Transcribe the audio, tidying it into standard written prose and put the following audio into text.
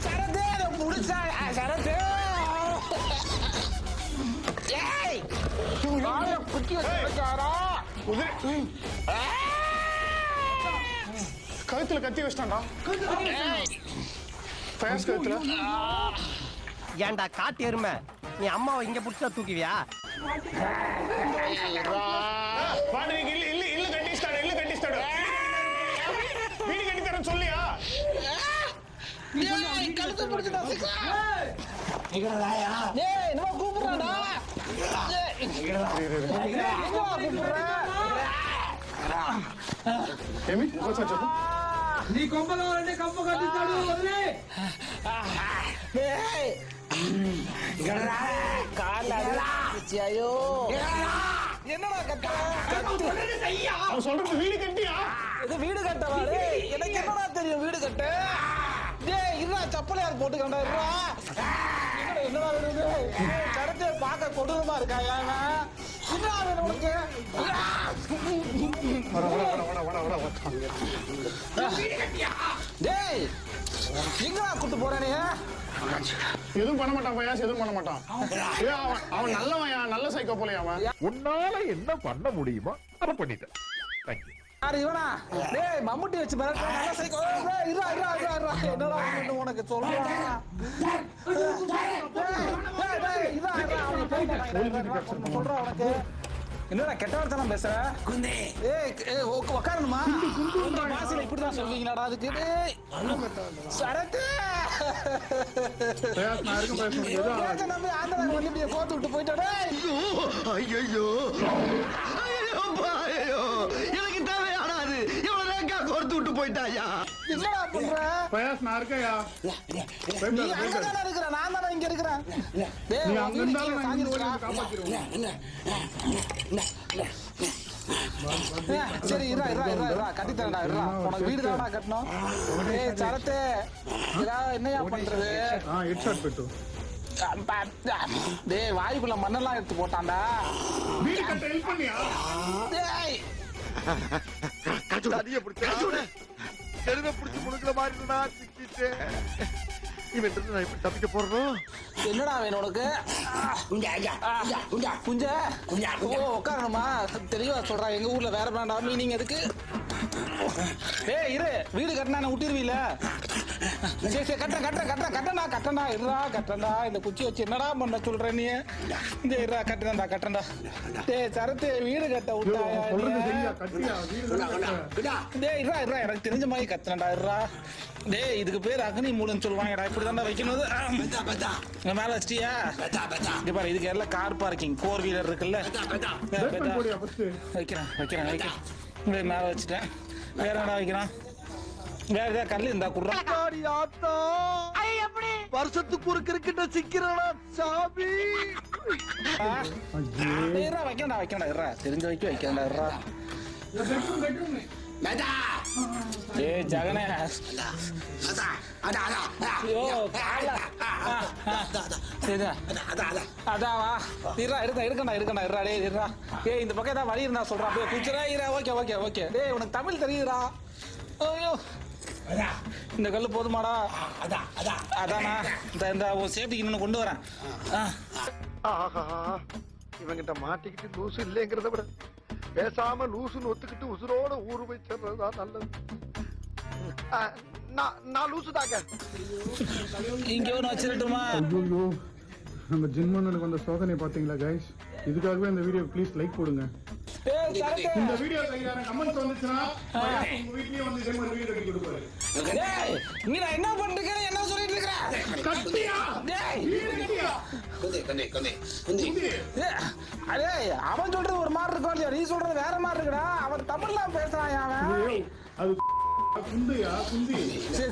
சரத்து முடிச்சா சரத்து ஏய் கால குத்தி வச்சாரா கழுத்துல கத்தி வச்சிட்டான்டா. ஃபயர்ஸ் கழுத்துல. ஏன்டா காட்டு எருமை, நீ அம்மாவை இங்க புடிச்சா தூக்குவியா? வாடகைக்கு இல்ல கட்டிஸ்டாடு, இல்ல கட்டிஸ்டாடு. வீடு கட்டி தரேன் சொல்லியா? ஏய் கழுத்து பிடிச்சடா சிக்கா. நிகழலாயா? ஏய் நம்ம கூப்பிடுறடா. ஏய் கூப்பிடுற. ఏమి వచ్చా నీ కొంపలో అంటే కంప కట్టిస్తాడు వదిలే. ஏய் நிகழலா காலடா சியாயோ. என்னடா கட்ட அவன் சொல்றது வீடு கட்டியா? இது வீடு கட்டவா? டேய் எனக்கு என்னடா தெரியும் வீடு கட்ட. டேய் இருடா சப்பல் யார் போட்டுக்கண்டா இருடா. என்னடா வேணுது? கரெக்டா பார்க்க கொடூரமா இருக்கா ஏனா? என்னடா வேணும் உனக்கு? டேய் எங்கடா கூட்டு போற நீ? எதுவும் பண்ண மாட்டான் பையாஸ், எதுவும் பண்ண மாட்டான். அவன் நல்லவன்யா, நல்ல சைக்கோ போலயா அவன். உன்னால என்ன பண்ண முடியுமோ அதை பண்ணிட்டேன். தேங்க்யூ. யாரு இவனா? டேய் மம்முட்டி வச்சு மிரட்டற நல்ல சைக்கோ. டேய் இருடா என்னடா வேணும் உனக்கு சொல்றா. டேய் இதா சொல்றா உனக்கு. என்னடா கெட்ட வார்த்தைலாம் பேசுற? குந்தே ஏய் உட்காரணுமா? இந்த பாசில இப்படி தான் சொல்வீங்களாடா அதுக்கு? டேய் சரத்து பையாஸ் நான் இருக்கும் பேசணும். ஏதோ நம்ம ஆந்திரா வந்து இப்படி கோத்து விட்டு போய்டா. டேய் ஐயோ எனக்கு தேவையானாது இவ்வளவு நேக்கா கோர்த்து விட்டு போயிட்டாயா? என்னடா பண்ற? பையாஸ் நான் இருக்கேயா? நீ அங்க தான இருக்கற, நான் தான இங்க இருக்கறேன். டேய் நீ நீ அங்க இருந்தாலும் நான் இங்க வந்து காப்பாத்திடுவேன். சரி இரா கட்டி தரடா இரா. உனக்கு வீடு தானடா கட்டணும். டேய் சரத்து இதா என்னையா பண்றது? Headshot bet. டேய் வாய்க்குள்ள மண்ணெல்லாம் எடுத்து போட்டான்டா. வீடு கட்ட ஹெல்ப் பண்ணியா? டேய் தடிய பிடிச்ச எருமை பிடிச்சி முழுக்கிற மாதிரி நான் சிக்கிட்டேன். இவன் நான் இப்படி தப்பிக்க போறோம். என்னடா வேணும் உனக்கு? குஞ்ச ஓ உட்காரணுமா? தெளிவா சொல்றா. எங்க ஊர்ல வேற பிராண்டா மீனிங் எதுக்கு? ஏய் இரு, வீடு கட்டினா விட்டுருவீல? சரி கட்டண்டா இருடா கட்டண்டா. இந்த குச்சி வச்சு என்னடா பண்ண சொல்ற நீ? இந்த இருடா கட்டண்டா. டேய் சரத்து வீடு கட்ட விட்டாயா? டேய் இருடா எனக்கு தெரிஞ்ச மாதிரி கட்டண்டா இருடா. டேய் இதுக்கு பேர் அக்னி மூலன்னு சொல்லுவாங்கடா. இப்படிதான்டா வைக்கணும். மேல வச்சிட்டியா? இங்க பாரு, இதுக்கு எல்லாம் கார் பார்க்கிங் 4 வீலர் இருக்குல்ல. வைக்கிறேன் மேல வச்சுட்டேன். வேற என்ன வைக்கிறான்? வேற ஏதாவது கல்லு இருந்தா குடுறா. வருஷத்துக்கு ஒரு கிரிக்கெட்ட சிக்கிறடா சாமி. வைக்கண்டா இருடா. தெரிஞ்ச வைக்கண்டா இருடா. ஏய் ஜகனே அதாவா இருக்கண்டா இருடா. டேய் இருடா. ஏய் இந்த பக்கம் ஏதாவது வழி இருந்தா சொல்றா. அப்படியே குச்சிரா இரா. ஓகே. டேய் உனக்கு தமிழ் தெரியுதுடா. ஐயோ இந்த கல்லு போதுமாடா? அதானா இந்த சேஃப்டிக்கு இன்னொன்னு கொண்டு வரேன். ஆஹா இவங்கிட்ட மாட்டிக்கிட்டு லூசு இல்லைங்கிறத விட பேசாம லூசுன்னு ஒத்துக்கிட்டு உசுரோட ஊரு போய் சேர்றதுதான் நல்லது. நான் லூசு தாக்க இங்க ஒன்று வச்சிருட்டுமா? ஐயோ நம்ம ஜின்மனுக்கு வந்த சோதனை பாத்தீங்களா கைஸ்? இதுக்காகவே இந்த வீடியோ ப்ளீஸ் லைக் போடுங்க. இந்த வீடியோ கமெண்ட்ஸ் வந்துச்சுன்னா உங்க வீட்லயே வந்து இதே மாதிரி வீடியோ கட்டி கொடுப்பாரு. டேய் நீ என்ன பண்றீங்க? என்ன சொல்லிட்டு இருக்கற? கட்டியா? டேய் வீடு கட்டியா? அதே அவன் சொல்றது ஒரு மாதிரி இருக்கும் இல்லையா? நீ சொல்றது வேற மாதிரி இருக்குடா. அவன் தமிழ்ல பேசுறான் அவன். அது குந்தியா குந்தி. சரி